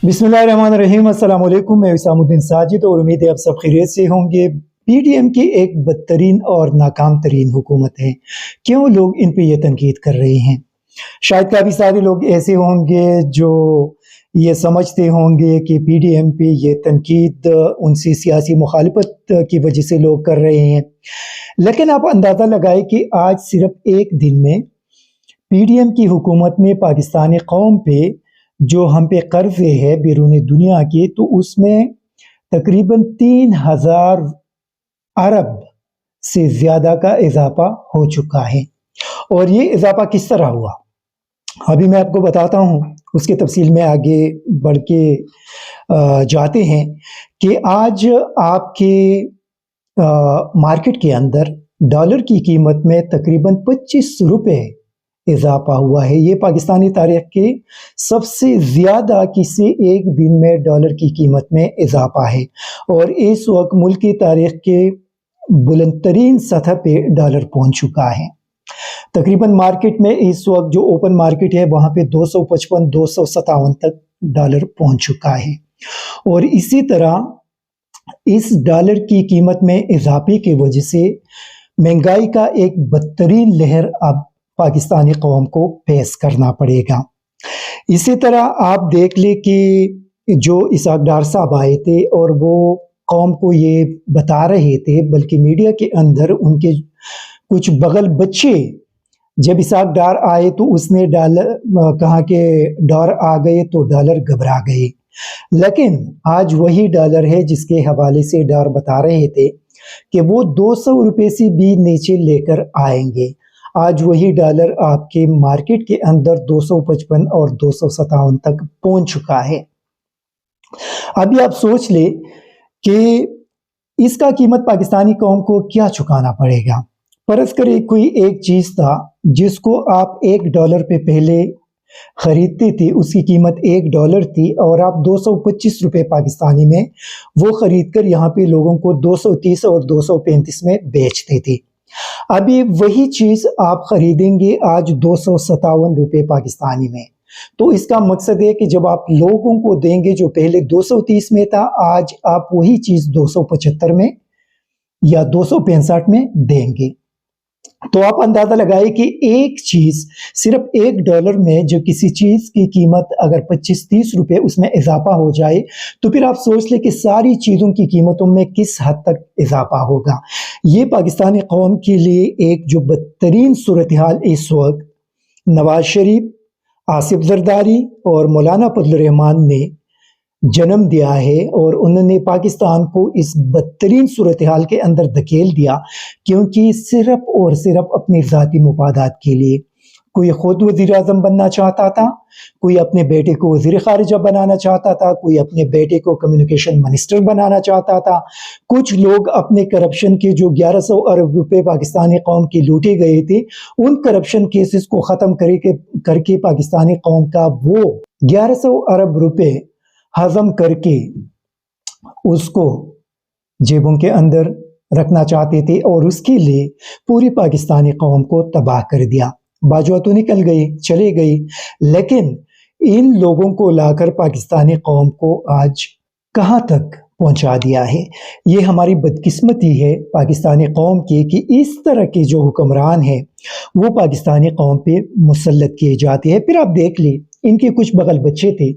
बिस्मिल्लाहिर्रहमानिर्रहीम। अस्सलाम वालेकुम। मैं इसामुद्दीन साजिद और उम्मीद है आप सब खैरियत से होंगे। पीडीएम की एक बदतरीन और नाकाम तरीन हुकूमत है। क्यों लोग इन पे ये तनकीद कर रहे हैं? शायद काफ़ी सारे लोग ऐसे होंगे जो ये समझते होंगे कि पीडीएम पे ये तनकीद उनसे सियासी मुखालिफत की वजह से लोग कर रहे हैं। लेकिन आप अंदाज़ा लगाएं कि आज सिर्फ एक दिन में पीडीएम की हुकूमत ने पाकिस्तानी कौम पे जो हम पे कर्ज़े है बैरून दुनिया के, तो उसमें तकरीबन 3000 अरब से ज़्यादा का इजाफा हो चुका है। और ये इजाफा किस तरह हुआ अभी मैं आपको बताता हूँ, उसके तफसील में आगे बढ़ के जाते हैं कि आज आपके मार्केट के अंदर डॉलर की कीमत में तकरीबन 25 रुपये इजाफा हुआ है। ये पाकिस्तानी तारीख के सबसे ज़्यादा किसी एक दिन में डॉलर की कीमत में इजाफा है। और इस वक्त मुल्क की तारीख के बुलंद तरीन सतह पे डॉलर पहुंच चुका है। तकरीबन मार्केट में इस वक्त जो ओपन मार्केट है वहाँ पे 255-257 तक डॉलर पहुंच चुका है। और इसी तरह इस डॉलर की कीमत में इजाफे की वजह से महंगाई का एक बदतरीन लहर अब पाकिस्तानी कौम को फेस करना पड़ेगा। इसी तरह आप देख ले कि जो इसहाक डार साहब आए थे और वो कौम को ये बता रहे थे, बल्कि मीडिया के अंदर उनके कुछ बगल बच्चे जब इसहाक डार आए तो उसने कहा कि डॉलर आ गए तो डॉलर घबरा गए। लेकिन आज वही डॉलर है जिसके हवाले से डॉलर बता रहे थे कि वो 200 रुपये से भी नीचे लेकर आएंगे। आज वही डॉलर आपके मार्केट के अंदर 255 और 257 तक पहुंच चुका है। अभी आप सोच ले कि इसका कीमत पाकिस्तानी कौम को क्या चुकाना पड़ेगा। फर्ज करें कोई एक चीज़ था जिसको आप $1 पे पहले खरीदते थे, उसकी कीमत $1 थी और आप 225 रुपये पाकिस्तानी में वो खरीद कर यहाँ पे लोगों को 230 और 235 में बेचते थे। अभी वही चीज़ आप खरीदेंगे आज 257 रुपये पाकिस्तानी में। तो इसका मकसद है कि जब आप लोगों को देंगे जो पहले 230 में था, आज आप वही चीज़ 275 में या 265 में देंगे। तो आप अंदाजा लगाए कि एक चीज़ सिर्फ $1 में जो किसी चीज़ की कीमत अगर 25-30 रुपये उसमें इजाफा हो जाए तो फिर आप सोच ले कि सारी चीज़ों की कीमतों में किस हद तक इजाफा होगा। ये पाकिस्तानी कौम के लिए एक जो बदतरीन सूरत हाल इस वक्त नवाज शरीफ, आसिफ जरदारी और मौलाना फजल रहमान ने जन्म दिया है। और उन्होंने पाकिस्तान को इस बदतरीन सूरत हाल के अंदर धकेल दिया क्योंकि सिर्फ और सिर्फ अपने ज़ाती मुफादात के लिए कोई खुद वज़ीर आज़म बनना चाहता था, कोई अपने बेटे को वज़ीर ख़ारिजा बनाना चाहता था, कोई अपने बेटे को कम्युनिकेशन मिनिस्टर बनाना चाहता था। कुछ लोग अपने करप्शन के जो 1100 अरब रुपए पाकिस्तानी कौम के लूटे गए थे, उन करप्शन केसेस को ख़त्म करके पाकिस्तानी कौम का वो 1100 अरब रुपए हजम करके उसको जेबों के अंदर रखना चाहते थे और उसके लिए पूरी पाकिस्तानी कौम को तबाह कर दिया। बाजुआ तो निकल गई, चले गई, लेकिन इन लोगों को लाकर पाकिस्तानी कौम को आज कहाँ तक पहुंचा दिया है। ये हमारी बदकिस्मती है पाकिस्तानी कौम की कि इस तरह के जो हुक्मरान हैं वो पाकिस्तानी कौम पे मुसल्लत किए जाते हैं। फिर आप देख ले इनके कुछ बगल बच्चे थे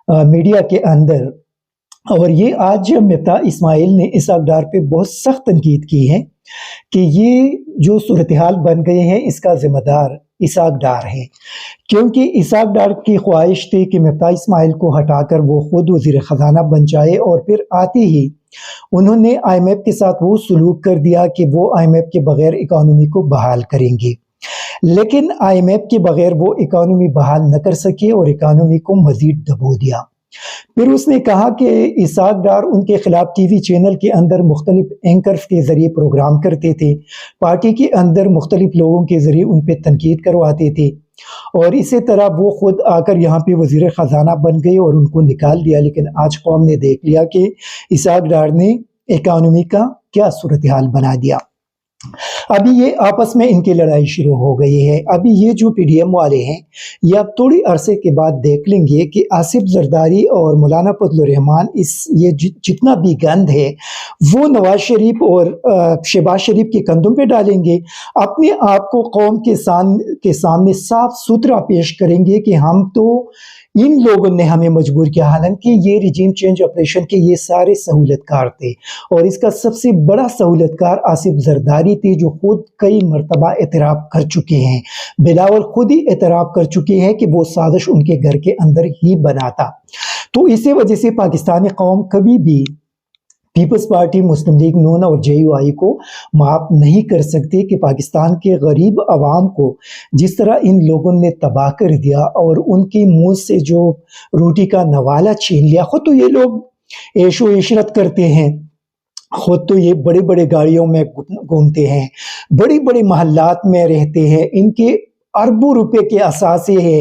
मीडिया के अंदर, और ये आज मिफ्ता इस्माइल ने इसहाक डार पे बहुत सख्त तनकीद की है कि ये जो सूरत हाल बन गए हैं इसका जिम्मेदार इसहाक डार है। क्योंकि इसहाक डार की ख्वाहिश थी कि मिफ्ता इस्माइल को हटाकर वो खुद वज़ीर ख़जाना बन जाए और फिर आते ही उन्होंने IMF के साथ वो सलूक कर दिया कि वो IMF के बगैर इकानमी को बहाल करेंगे। लेकिन IMF के बगैर वो इकानमी बहाल न कर सके और इकानमी को मज़ीद दबो दिया। फिर उसने कहा कि इसहाक डार उनके खिलाफ टीवी चैनल के अंदर मुख्तलिफ एंकर्स के ज़रिए प्रोग्राम करते थे, पार्टी के अंदर मुख्तलिफ लोगों के ज़रिए उन पर तनकीद करवाते थे और इसी तरह वो खुद आकर यहाँ पे वज़ीर ख़जाना बन गए और उनको निकाल दिया। लेकिन आज कौम ने देख लिया कि इसहाक डार ने इकानमी का क्या सूरत हाल बना दिया। अभी ये आपस में इनकी लड़ाई शुरू हो गई है। अभी ये जो पीडीएम वाले हैं, ये अब थोड़ी अरसे के बाद देख लेंगे कि आसिफ जरदारी और मौलाना फजल रहमान ये जितना भी गंद है वो नवाज शरीफ और शहबाज शरीफ के कंधों पे डालेंगे, अपने आप को कौम के सामने साफ सुथरा पेश करेंगे कि हम तो इन लोगों ने हमें मजबूर किया। हालांकि ये रिजीम चेंज ऑपरेशन के ये सारे सहूलतकार थे और इसका सबसे बड़ा सहूलतकार आसिफ जरदारी थे, जो खुद कई मरतबा एतराफ़ कर चुके हैं। बिलावल खुद ही एतराफ़ कर चुके हैं कि वो साजिश उनके घर के अंदर ही बना था। तो इसी वजह से पाकिस्तानी कौम कभी भी पीपल्स पार्टी, मुस्लिम लीग नून और JUI को माफ नहीं कर सकती कि पाकिस्तान के गरीब अवाम को जिस तरह इन लोगों ने तबाह कर दिया और उनकी मुंह से जो रोटी का नवाला छीन लिया। खुद तो ये लोग ऐशो इशरत करते हैं, खुद तो ये बड़े बड़े गाड़ियों में घूमते हैं, बड़ी बड़ी महल्लात में रहते हैं, इनके अरबों रुपए के असासे है।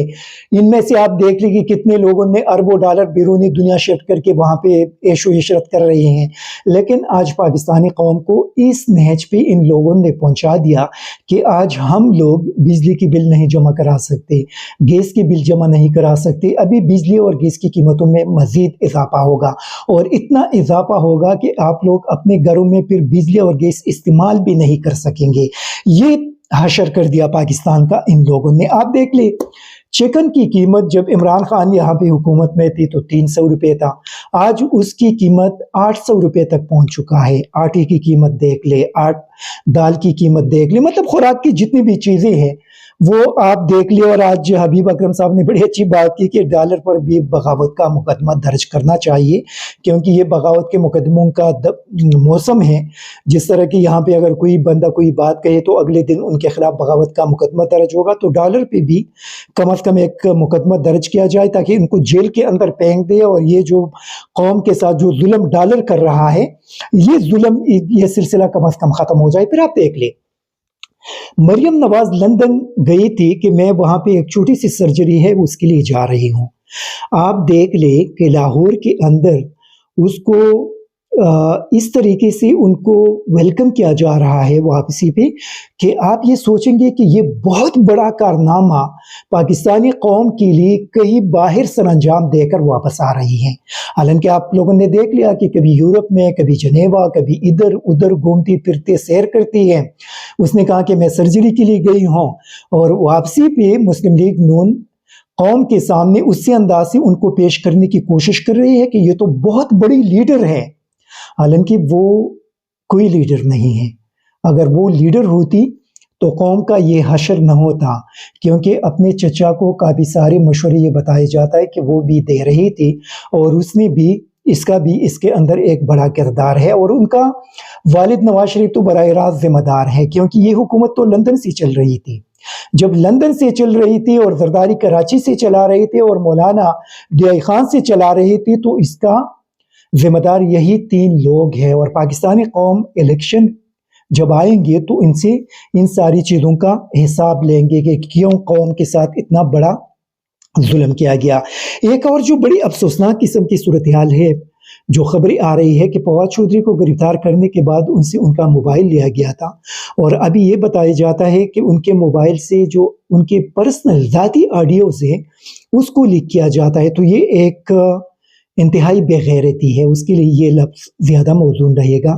इनमें से आप देख लीजिए कि कितने लोगों ने अरबों डॉलर बैरूनी दुनिया शिफ्ट करके वहाँ पे ऐशो इशरत कर रहे हैं। लेकिन आज पाकिस्तानी कौम को इस नहज पे इन लोगों ने पहुँचा दिया कि आज हम लोग बिजली की बिल नहीं जमा करा सकते, गैस की बिल जमा नहीं करा सकते। अभी बिजली और गैस की कीमतों में मज़ीद इजाफा होगा और इतना इजाफा होगा कि आप लोग अपने घरों में फिर बिजली और गैस इस्तेमाल भी नहीं कर सकेंगे। ये हशर कर दिया पाकिस्तान का इन लोगों ने। आप देख ले, चिकन की कीमत जब इमरान खान यहाँ पे हुकूमत में थी तो 300 रुपये था, आज उसकी कीमत 800 रुपये तक पहुँच चुका है। आटे की कीमत देख ले, दाल की कीमत देख ले, मतलब खुराक की जितनी भी चीज़ें हैं वो आप देख ले। और आज हबीब अकरम साहब ने बड़ी अच्छी बात की कि डॉलर पर भी बगावत का मुकदमा दर्ज करना चाहिए, क्योंकि ये बगावत के मुकदमों का मौसम है। जिस तरह की यहाँ पे अगर कोई बंदा कोई बात कहे तो अगले दिन उनके खिलाफ बगावत का मुकदमा दर्ज होगा, तो डॉलर पे भी कम अज़ कम एक मुकदमा दर्ज किया जाए ताकि इनको जेल के अंदर फेंक दे। और ये जो कौम के साथ जो जुल्म डॉलर कर रहा है, ये जुल्म, ये सिलसिला कम अज़ कम ख़त्म हो जाए। फिर आप देख ले, मरियम नवाज लंदन गई थी कि मैं वहाँ पे एक छोटी सी सर्जरी है उसके लिए जा रही हूँ। आप देख ले कि लाहौर के अंदर उसको इस तरीके से उनको वेलकम किया जा रहा है वापसी पे कि आप ये सोचेंगे कि ये बहुत बड़ा कारनामा पाकिस्तानी कौम के लिए कहीं बाहर सरंजाम देकर वापस आ रही हैं। हालांकि आप लोगों ने देख लिया कि कभी यूरोप में, कभी जनेवा, कभी इधर उधर घूमती फिरते सैर करती है। उसने कहा कि मैं सर्जरी के लिए गई हूँ, और वापसी पे मुस्लिम लीग नून कौम के सामने उसी अंदाज से उनको पेश करने की कोशिश कर रही है कि ये तो बहुत बड़ी लीडर है। हालांकि वो कोई लीडर नहीं है। अगर वो लीडर होती तो कौम का ये हशर न होता, क्योंकि अपने चचा को काफ़ी सारे मशवरे ये बताया जाता है कि वो भी दे रही थी और उसमें भी इसका भी इसके अंदर एक बड़ा किरदार है। और उनका वालिद नवाज शरीफ तो बराह रास्त जिम्मेदार है, क्योंकि ये हुकूमत तो लंदन से चल रही थी। जब लंदन से चल रही थी और जरदारी कराची से चला रहे थे और मौलाना DI खान से चला रहे थे, तो इसका जिम्मेदार यही 3 लोग हैं। और पाकिस्तानी कौम इलेक्शन जब आएंगे तो इनसे इन सारी चीज़ों का हिसाब लेंगे कि क्यों कौम के साथ इतना बड़ा जुल्म किया गया। एक और जो बड़ी अफसोसनाक किस्म की सूरत हाल है, जो खबरें आ रही है कि फवाद चौधरी को गिरफ्तार करने के बाद उनसे उनका मोबाइल लिया गया था, और अभी ये बताया जाता है कि उनके मोबाइल से जो उनके पर्सनल ज़ाती ऑडियोज़ हैं उसको लीक किया जाता है। तो ये एक इंतहाई बेगैरती है, उसके लिए ये लफ्ज़ ज़्यादा मौजूद रहेगा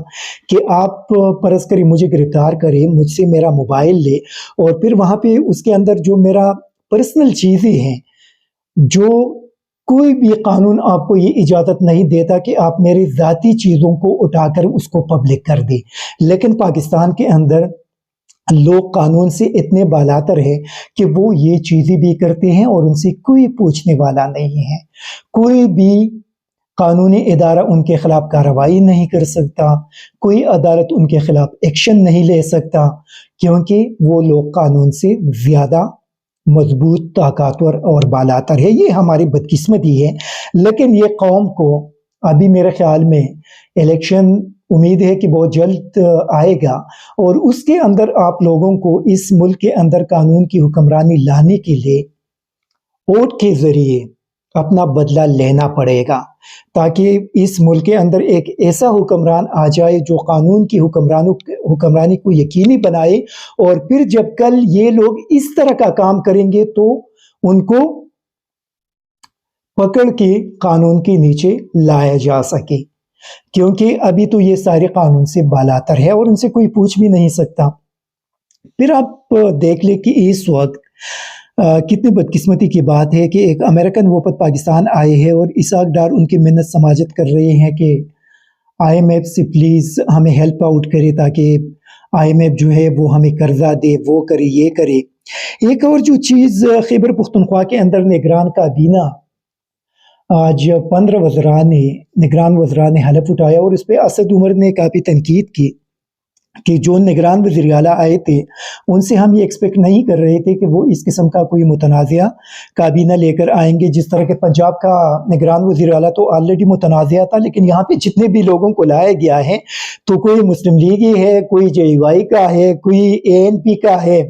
कि आप परस करें मुझे गिरफ्तार करें, मुझसे मेरा मोबाइल ले, और फिर वहाँ पे उसके अंदर जो मेरा पर्सनल चीज़ें हैं, जो कोई भी कानून आपको ये इजाज़त नहीं देता कि आप मेरी ज़ाती चीज़ों को उठाकर उसको पब्लिक कर दें। लेकिन पाकिस्तान के अंदर लोग कानून से इतने बालातर हैं कि वो ये चीज़ें भी करते हैं और उनसे कोई पूछने वाला नहीं है। कोई भी कानूनी इदारा उनके खिलाफ कार्रवाई नहीं कर सकता, कोई अदालत उनके खिलाफ एक्शन नहीं ले सकता, क्योंकि वो लोग कानून से ज़्यादा मजबूत, ताकतवर और बालातर है। ये हमारी बदकिस्मती है। लेकिन ये कौम को अभी मेरे ख्याल में इलेक्शन उम्मीद है कि बहुत जल्द आएगा, और उसके अंदर आप लोगों को इस मुल्क के अंदर कानून की हुक्मरानी लाने के लिए वोट के ज़रिए अपना बदला लेना पड़ेगा, ताकि इस मुल्क के अंदर एक ऐसा हुक्मरान आ जाए जो कानून की हुक्मरानी को यकीनी बनाए, और फिर जब कल ये लोग इस तरह का काम करेंगे तो उनको पकड़ के कानून के नीचे लाया जा सके, क्योंकि अभी तो ये सारे कानून से बालातर है और उनसे कोई पूछ भी नहीं सकता। फिर आप देख ले कि इस वक्त कितनी बदकिस्मती की बात है कि एक अमेरिकन वफद पाकिस्तान आए हैं और इसाक डार उनकी मिन्नत समाजत कर रहे हैं कि IMF से प्लीज़ हमें हेल्प आउट करे, ताकि IMF जो है वो हमें कर्जा दे, वो करे, ये करे। एक और जो चीज़ खैबर पख्तूनख्वा के अंदर निगरान काबीना आज 15 निगरान वज़रा ने हलफ उठाया और इस पे असद उमर ने काफ़ी तनकीद की कि जो निगरान वज़ीर आला आए थे उनसे हम ये एक्सपेक्ट नहीं कर रहे थे कि वो इस किस्म का कोई मुतनाज़िया काबीना लेकर आएंगे। जिस तरह के पंजाब का निगरान वज़ीर आला तो ऑलरेडी मुतनाज़िया था, लेकिन यहाँ पे जितने भी लोगों को लाया गया है तो कोई मुस्लिम लीगी है, कोई JUI का है, कोई ANP का है।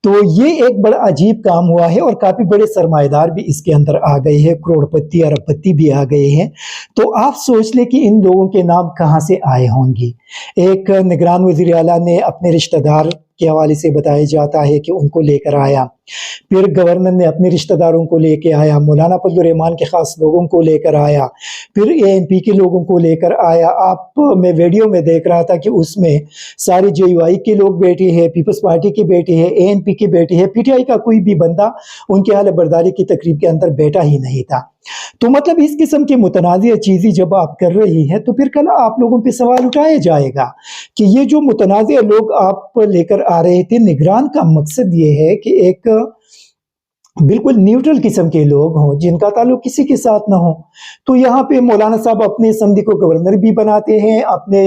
तो ये एक बड़ा अजीब काम हुआ है और काफ़ी बड़े सरमाएदार भी इसके अंदर आ गए हैं, करोड़पति अरबपति भी आ गए हैं। तो आप सोच ले कि इन लोगों के नाम कहाँ से आए होंगे। एक निगरान वज़ीर आला ने अपने रिश्तेदार के हवाले से बताया जाता है कि उनको लेकर आया, फिर गवर्नर ने अपने रिश्तेदारों को लेकर आया, मौलाना फजल रहमान के ख़ास लोगों को लेकर आया, फिर ANP के लोगों को लेकर आया। मैं वीडियो में देख रहा था कि उसमें सारे JUI के लोग बैठे हैं, पीपल्स पार्टी के बैठे हैं, ANP के बैठे हैं, PTI का कोई भी बंदा उनके हाल बर्दारी की तकरीब के अंदर बैठा ही नहीं था। तो मतलब इस किस्म की मुतनाज़िया चीज़ें जब आप कर रही हैं तो फिर कल आप लोगों पे सवाल उठाया जाएगा कि ये जो मुतनाज़िया लोग आप लेकर आ रहे थे, निगरान का मकसद ये है कि एक बिल्कुल न्यूट्रल किस्म के लोग हों जिनका ताल्लुक किसी के साथ ना हो। तो यहाँ पे मौलाना साहब अपने समधी को गवर्नर भी बनाते हैं, अपने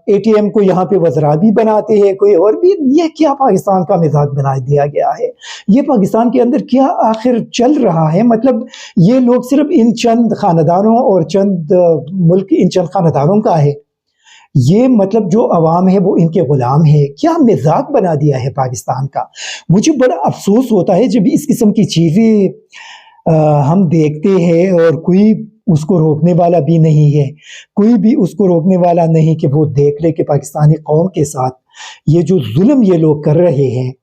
ATM को यहाँ पे वज़रा भी बनाते हैं, कोई और भी। ये क्या पाकिस्तान का मिजाज बना दिया गया है? ये पाकिस्तान के अंदर क्या आखिर चल रहा है? मतलब ये लोग सिर्फ इन चंद खानदानों और मुल्क इन चंद खानदानों का है, ये मतलब जो अवाम है वो इनके गुलाम है। क्या मिजाज बना दिया है पाकिस्तान का। मुझे बड़ा अफसोस होता है जब इस किस्म की चीज़ें हम देखते हैं और कोई उसको रोकने वाला भी नहीं है, कोई भी उसको रोकने वाला नहीं कि वो देख ले कि पाकिस्तानी कौम के साथ ये जो जुल्म ये लोग कर रहे हैं,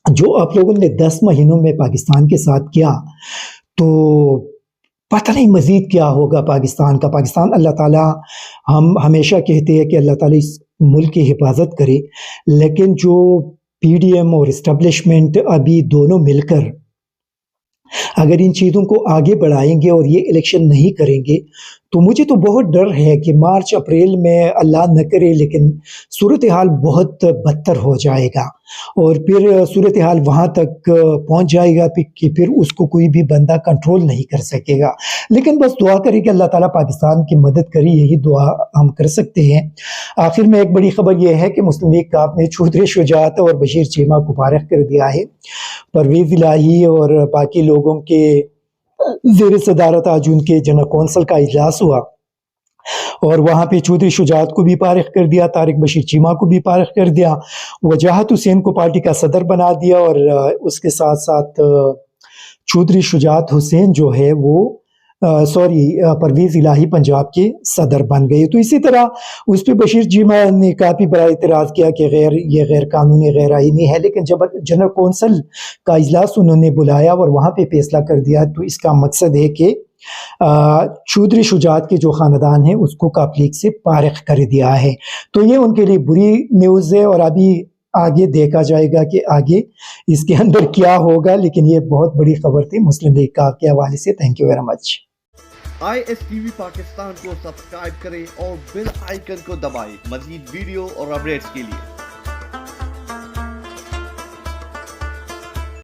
जो आप लोगों ने 10 महीनों में पाकिस्तान के साथ किया, तो पता नहीं मज़ीद क्या होगा पाकिस्तान का। पाकिस्तान अल्लाह ताला, हम हमेशा कहते हैं कि अल्लाह ताला इस मुल्क की हिफाजत करे, लेकिन जो PDM और इस्टेब्लिशमेंट अभी दोनों मिलकर अगर इन चीज़ों को आगे बढ़ाएंगे और ये इलेक्शन नहीं करेंगे तो मुझे तो बहुत डर है कि मार्च अप्रैल में अल्लाह न करे लेकिन सूरत हाल बहुत बदतर हो जाएगा और फिर सूरत हाल वहाँ तक पहुँच जाएगा कि फिर उसको कोई भी बंदा कंट्रोल नहीं कर सकेगा। लेकिन बस दुआ करें कि अल्लाह ताला पाकिस्तान की मदद करे, यही दुआ हम कर सकते हैं। आखिर में एक बड़ी ख़बर यह है कि मुस्लिम लीग का अपने चौधरी शुजात और बशीर चीमा को फारिग कर दिया है। परवेज़ इलाही और बाकी लोगों के ज़ेर सदारत आज उनके जनरल कौंसिल का इजलास हुआ और वहाँ पे चौधरी शुजात को भी फारिग कर दिया, तारिक बशीर चीमा को भी फारिग कर दिया, वजाहत हुसैन को पार्टी का सदर बना दिया और उसके साथ साथ चौधरी शुजात हुसैन जो है वो परवेज़ इलाही पंजाब के सदर बन गए। तो इसी तरह उस पर बशीर चीमा ने काफ़ी बड़ा इतराज़ किया कि ये गैर कानूनी गैर आईनी है, लेकिन जब जनरल कौंसिल का इजलास उन्होंने बुलाया और वहाँ पे फैसला कर दिया तो इसका मकसद है कि चौधरी शुजात के जो ख़ानदान है उसको काफ लीग से फारिग कर दिया है। तो ये उनके लिए बुरी न्यूज़ है और अभी आगे देखा जाएगा कि आगे इसके अंदर क्या होगा, लेकिन ये बहुत बड़ी खबर थी मुस्लिम लीग का के हवाले से। Thank you very much. ISTV Pakistan को सब्सक्राइब करें और बेल आइकन को दबाएं मज़ीद वीडियो और अपडेट्स के लिए।